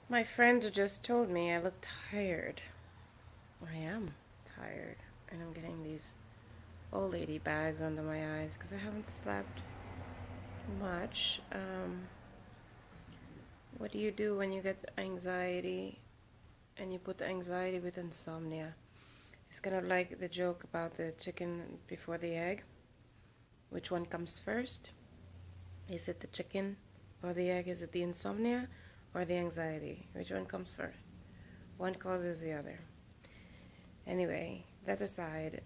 My friend just told me I look tired. I am tired, and I'm getting these old lady bags under my eyes because I haven't slept much. What do you do when you get anxiety and you put the anxiety with insomnia? It's kind of like the joke about the chicken before the egg. Which one comes first? Is it the chicken or the egg? Is it the insomnia or the anxiety? Which one comes first? One causes the other. Anyway, that aside,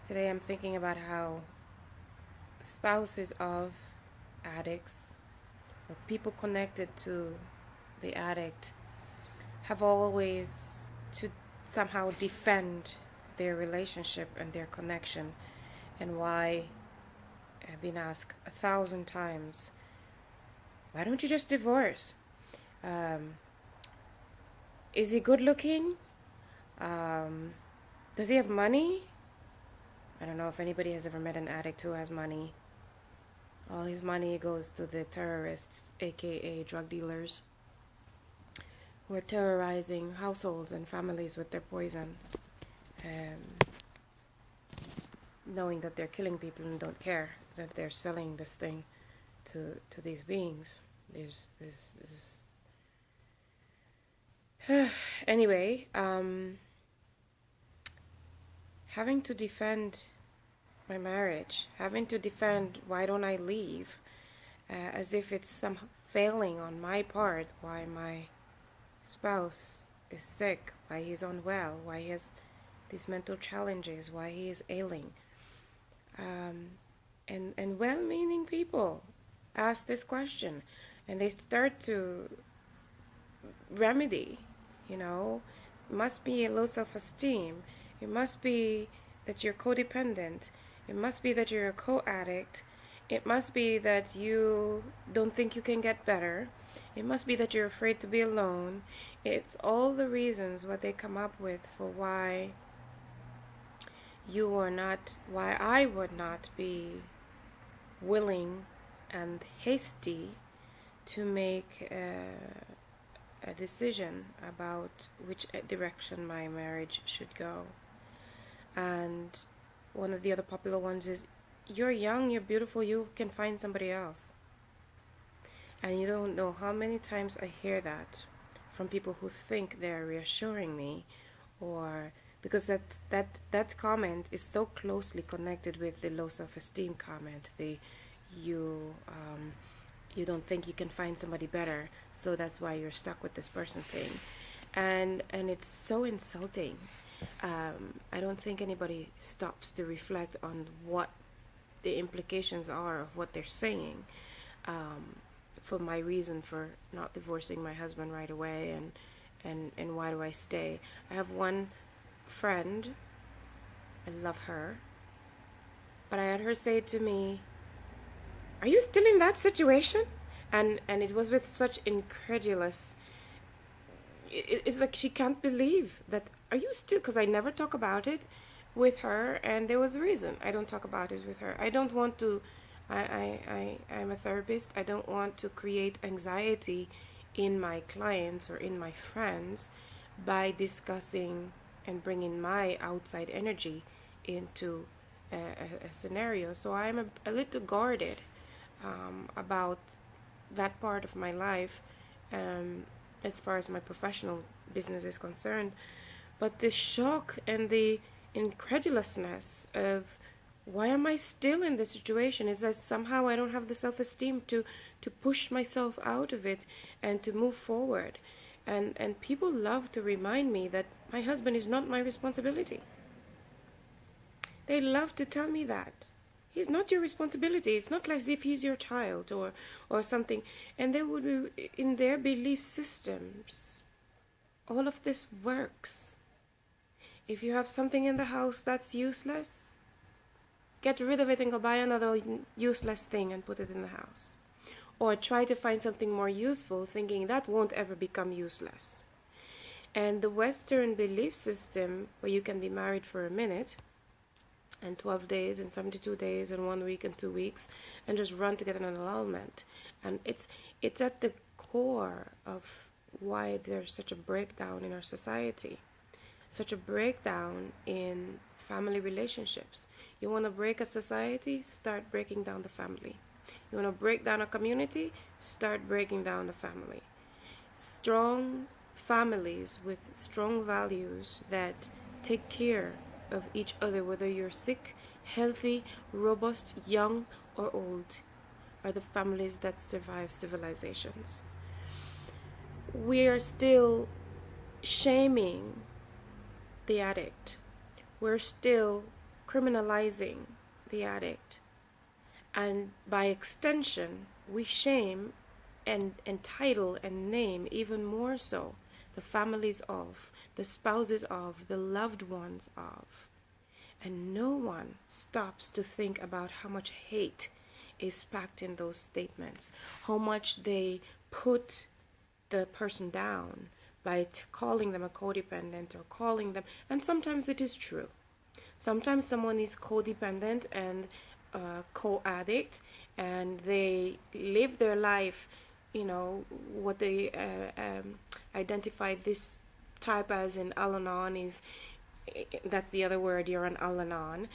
today I'm thinking about how spouses of addicts or people connected to the addict have always to somehow defend their relationship and their connection, and why I've been asked 1,000 times, why don't you just divorce? Um, is he good looking? Um, does he have money? I don't know if anybody has ever met an addict who has money. All his money goes to the terrorists, aka drug dealers, who are terrorizing households and families with their poison, knowing that they're killing people and don't care that they're selling this thing to these beings. There's this. Anyway, having to defend my marriage, having to defend why don't I leave, as if it's some failing on my part, why my spouse is sick, why he's unwell, why he has these mental challenges, why he is ailing. And well-meaning people ask this question, and they start to remedy, you know, it must be a low self-esteem. It must be that you're codependent. It must be that you're a co-addict. It must be that you don't think you can get better. It must be that you're afraid to be alone. It's all the reasons what they come up with for why why I would not be willing and hasty to make a decision about which direction my marriage should go. And one of the other popular ones is, you're young, you're beautiful, you can find somebody else. And you don't know how many times I hear that from people who think they're reassuring me, or because that comment is so closely connected with the low self-esteem comment, the you you don't think you can find somebody better, so that's why you're stuck with this person thing. And it's so insulting. I don't think anybody stops to reflect on what the implications are of what they're saying, for my reason for not divorcing my husband right away, and why do I stay. I have one friend, I love her, but I had her say to me, are you still in that situation? And it was with such incredulous, it's like she can't believe that, are you still, because I never talk about it with her, and there was a reason I don't talk about it with her. I don't want to, I'm a therapist, I don't want to create anxiety in my clients or in my friends by discussing and bringing my outside energy into a scenario. So I'm a little guarded about that part of my life, um, as far as my professional business is concerned. But the shock and the incredulousness of, why am I still in this situation, is that somehow I don't have the self-esteem to push myself out of it and to move forward. And people love to remind me that my husband is not my responsibility. They love to tell me that. He's not your responsibility. It's not like as if he's your child or something. And they would be, in their belief systems, all of this works. If you have something in the house that's useless, get rid of it and go buy another useless thing and put it in the house. Or try to find something more useful, thinking that won't ever become useless. And the Western belief system, where you can be married for a minute, and 12 days and 72 days and 1 week and 2 weeks and just run to get an annulment. And it's at the core of why there's such a breakdown in our society, such a breakdown in family relationships. You want to break a society? Start breaking down the family. You want to break down a community? Start breaking down the family. Strong families with strong values that take care of each other, whether you're sick, healthy, robust, young, or old, are the families that survive civilizations. We are still shaming the addict. We're still criminalizing the addict. And by extension, we shame and entitle and name even more so the families of, the spouses of, the loved ones of. And no one stops to think about how much hate is packed in those statements, how much they put the person down by calling them a codependent or calling them, and sometimes it is true. Sometimes someone is codependent and co-addict, and they live their life, what they identify this type as in Al-Anon is, that's the other word, you're an Al-Anon.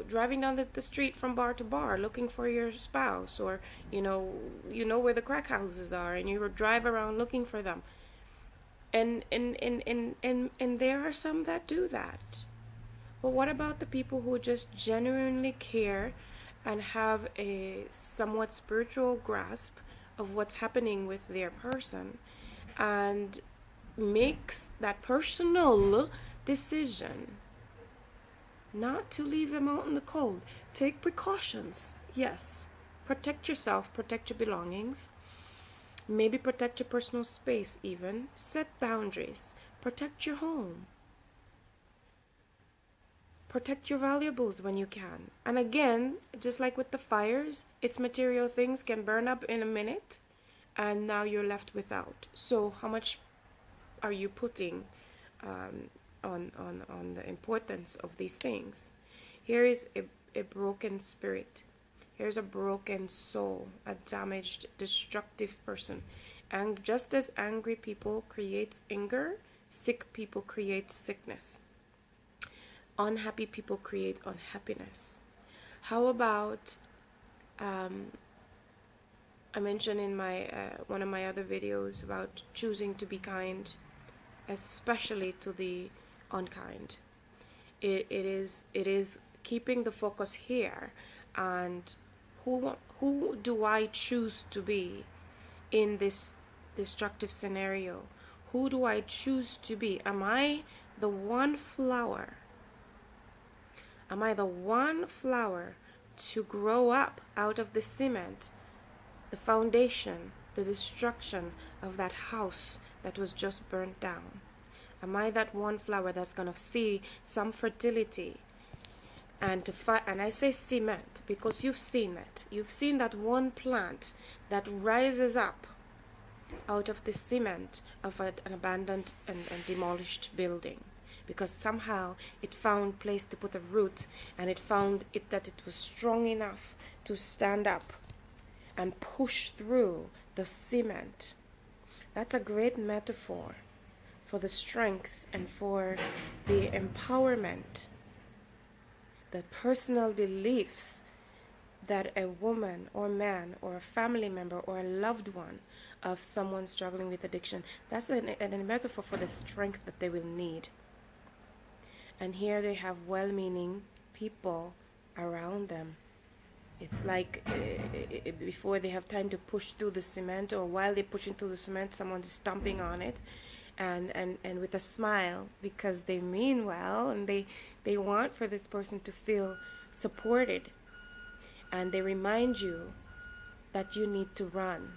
Driving down the street from bar to bar looking for your spouse, or you know where the crack houses are and you drive around looking for them. And there are some that do that. But what about the people who just genuinely care and have a somewhat spiritual grasp of what's happening with their person and makes that personal decision not to leave them out in the cold? Take precautions, yes. Protect yourself, protect your belongings, maybe protect your personal space even. Set boundaries, protect your home. Protect your valuables when you can. And again, just like with the fires, it's material things can burn up in a minute and now you're left without. So how much are you putting on the importance of these things? Here is a broken spirit. Here's a broken soul, a damaged, destructive person. And just as angry people create anger, sick people create sickness. Unhappy people create unhappiness. How about, I mentioned in my one of my other videos about choosing to be kind, especially to the unkind. It is keeping the focus here, and who do I choose to be in this destructive scenario? Who do I choose to be? Am I the one flower? Am I the one flower to grow up out of the cement, the foundation, the destruction of that house that was just burnt down? Am I that one flower that's going to see some fertility? And I say cement because you've seen it. You've seen that one plant that rises up out of the cement of an abandoned and demolished building, because somehow it found place to put a root, and it found that it was strong enough to stand up and push through the cement. That's a great metaphor for the strength and for the empowerment, the personal beliefs that a woman or man or a family member or a loved one of someone struggling with addiction, that's a metaphor for the strength that they will need. And here they have well-meaning people around them. It's like before they have time to push through the cement, or while they're pushing through the cement, someone is stomping on it and with a smile, because they mean well and they want for this person to feel supported. And they remind you that you need to run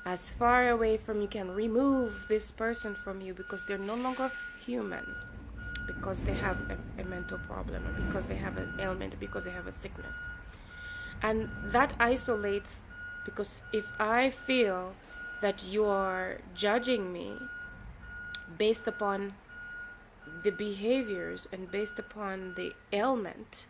as far away from you can. Remove this person from you because they're no longer human, because they have a mental problem, or because they have an ailment, because they have a sickness. And that isolates, because if I feel that you are judging me based upon the behaviors and based upon the ailment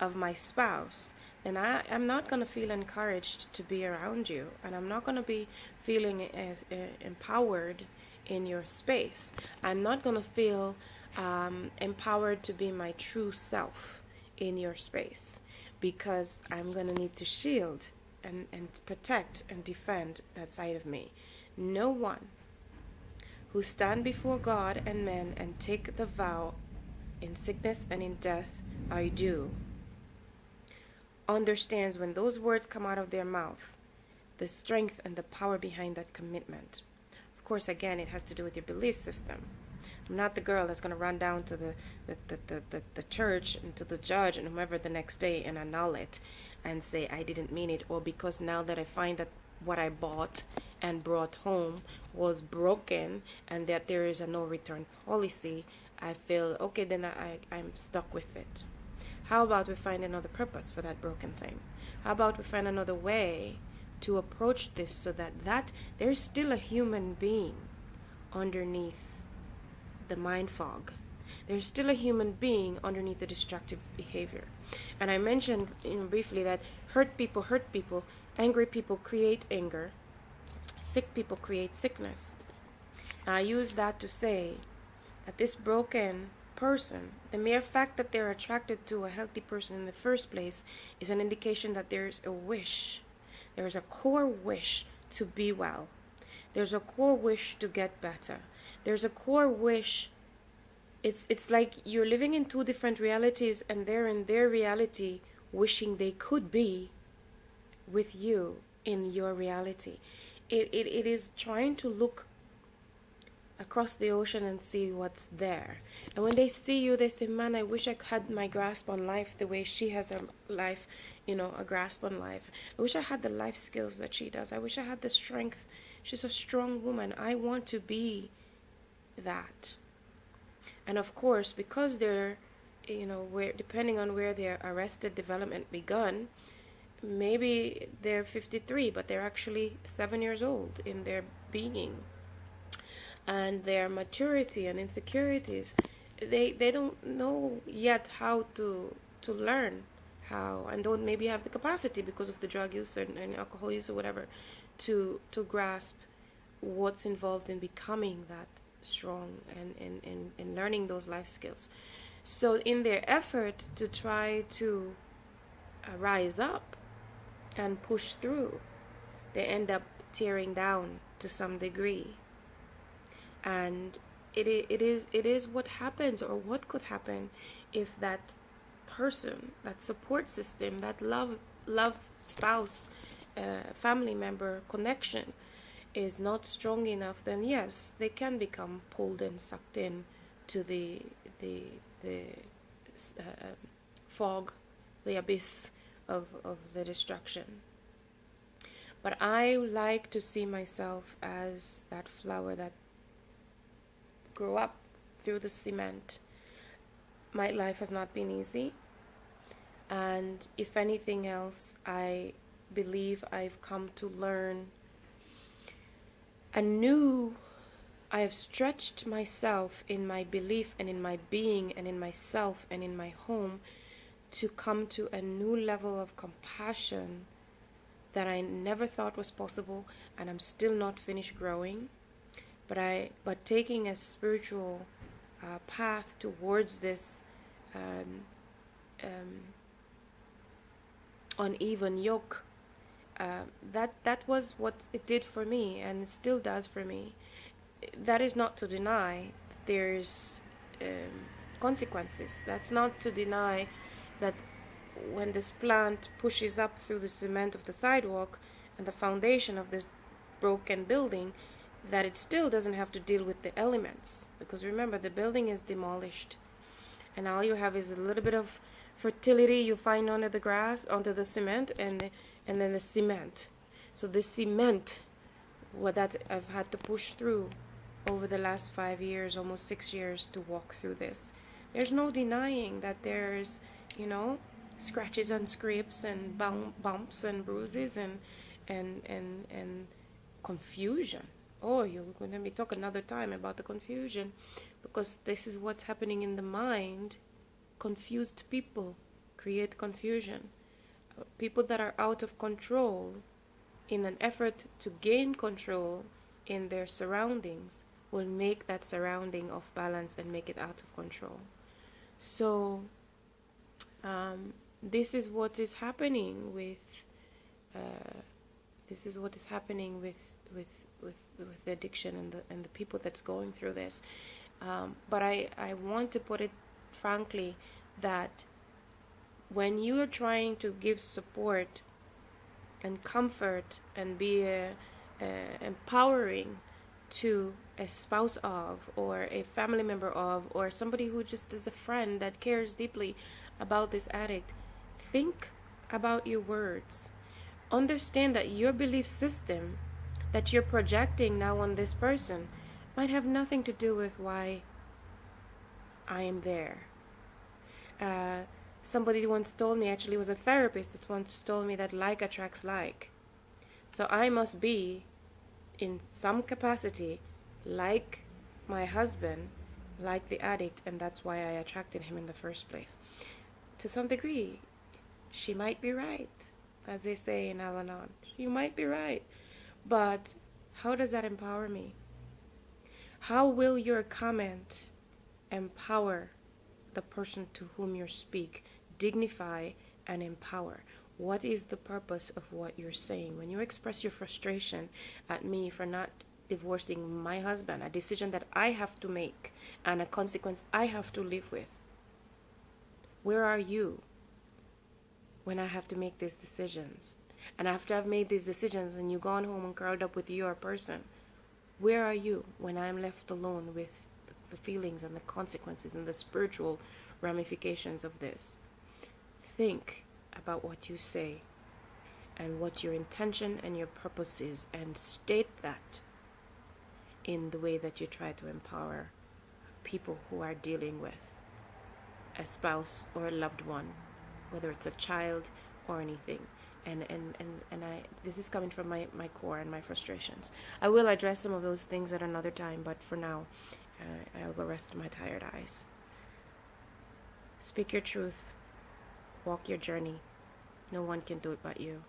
of my spouse, then I'm not going to feel encouraged to be around you, and I'm not going to be feeling as empowered in your space. I'm not going to feel empowered to be my true self in your space, because I'm going to need to shield and protect and defend that side of me. No one who stand before God and men and take the vow in sickness and in death I do understands when those words come out of their mouth, the strength and the power behind that commitment. Of course, again, it has to do with your belief system. I'm not the girl that's going to run down to the church and to the judge and whomever the next day and annul it and say I didn't mean it, or because now that I find that what I bought and brought home was broken and that there is a no return policy, I feel okay, then I'm stuck with it. How about we find another purpose for that broken thing? How about we find another way to approach this so that there's still a human being underneath the mind fog. There's still a human being underneath the destructive behavior. And I mentioned briefly that hurt people, angry people create anger, sick people create sickness. Now, I use that to say that this broken person, the mere fact that they're attracted to a healthy person in the first place is an indication that there's a wish. There's a core wish to be well. There's a core wish to get better. There's a core wish. It's like you're living in two different realities, and they're in their reality wishing they could be with you in your reality. It is trying to look across the ocean and see what's there. And when they see you, they say, man, I wish I had my grasp on life the way she has a life, a grasp on life. I wish I had the life skills that she does. I wish I had the strength. She's a strong woman. I want to be that. And of course, because they're, where, depending on where their arrested development begun, maybe they're 53, but they're actually 7 years old in their being. And their maturity and insecurities, they don't know yet how to learn how, and don't maybe have the capacity because of the drug use and alcohol use or whatever, to grasp what's involved in becoming that strong and learning those life skills. So in their effort to try to rise up and push through, they end up tearing down to some degree. And it is what happens, or what could happen, if that person, that support system, that love spouse, family member connection is not strong enough. Then yes, they can become pulled and sucked in to the fog, the abyss of the destruction. But I like to see myself as that flower that grew up through the cement. My life has not been easy, and if anything else, I believe I've come to learn anew. I have stretched myself in my belief and in my being and in myself and in my home to come to a new level of compassion that I never thought was possible, and I'm still not finished growing. But taking a spiritual path towards this uneven yoke, that was what it did for me, and it still does for me. That is not to deny that there's consequences. That's not to deny that when this plant pushes up through the cement of the sidewalk and the foundation of this broken building, that it still doesn't have to deal with the elements. Because remember, the building is demolished, and all you have is a little bit of fertility you find under the grass, under the cement, and then the cement. So the cement, what that I've had to push through over the last 5 years, almost 6 years, to walk through this. There's no denying that there's, scratches and scrapes and bumps and bruises and confusion. Oh, you're going to be talking another time about the confusion. because this is what's happening in the mind. Confused people create confusion. People that are out of control, in an effort to gain control in their surroundings, will make that surrounding off balance and make it out of control. So this is what is happening with with the addiction and the people that's going through this. But I want to put it frankly that when you are trying to give support and comfort and be empowering to a spouse of, or a family member of, or somebody who just is a friend that cares deeply about this addict, think about your words. Understand that your belief system that you're projecting now on this person might have nothing to do with why I am there. Somebody once told me, actually it was a therapist that once told me, that like attracts like. So I must be, in some capacity, like my husband, like the addict, and that's why I attracted him in the first place. To some degree, she might be right, as they say in Al-Anon. She might be right. But how does that empower me? How will your comment empower the person to whom you speak, dignify and empower? What is the purpose of what you're saying? When you express your frustration at me for not divorcing my husband, a decision that I have to make and a consequence I have to live with, where are you when I have to make these decisions? And after I've made these decisions and you've gone home and curled up with your person, where are you when I'm left alone with the feelings and the consequences and the spiritual ramifications of this? Think about what you say and what your intention and your purpose is, and state that in the way that you try to empower people who are dealing with a spouse or a loved one, whether it's a child or anything. And this is coming from my core and my frustrations. I will address some of those things at another time, but for now, I'll go rest my tired eyes. Speak your truth. Walk your journey. No one can do it but you.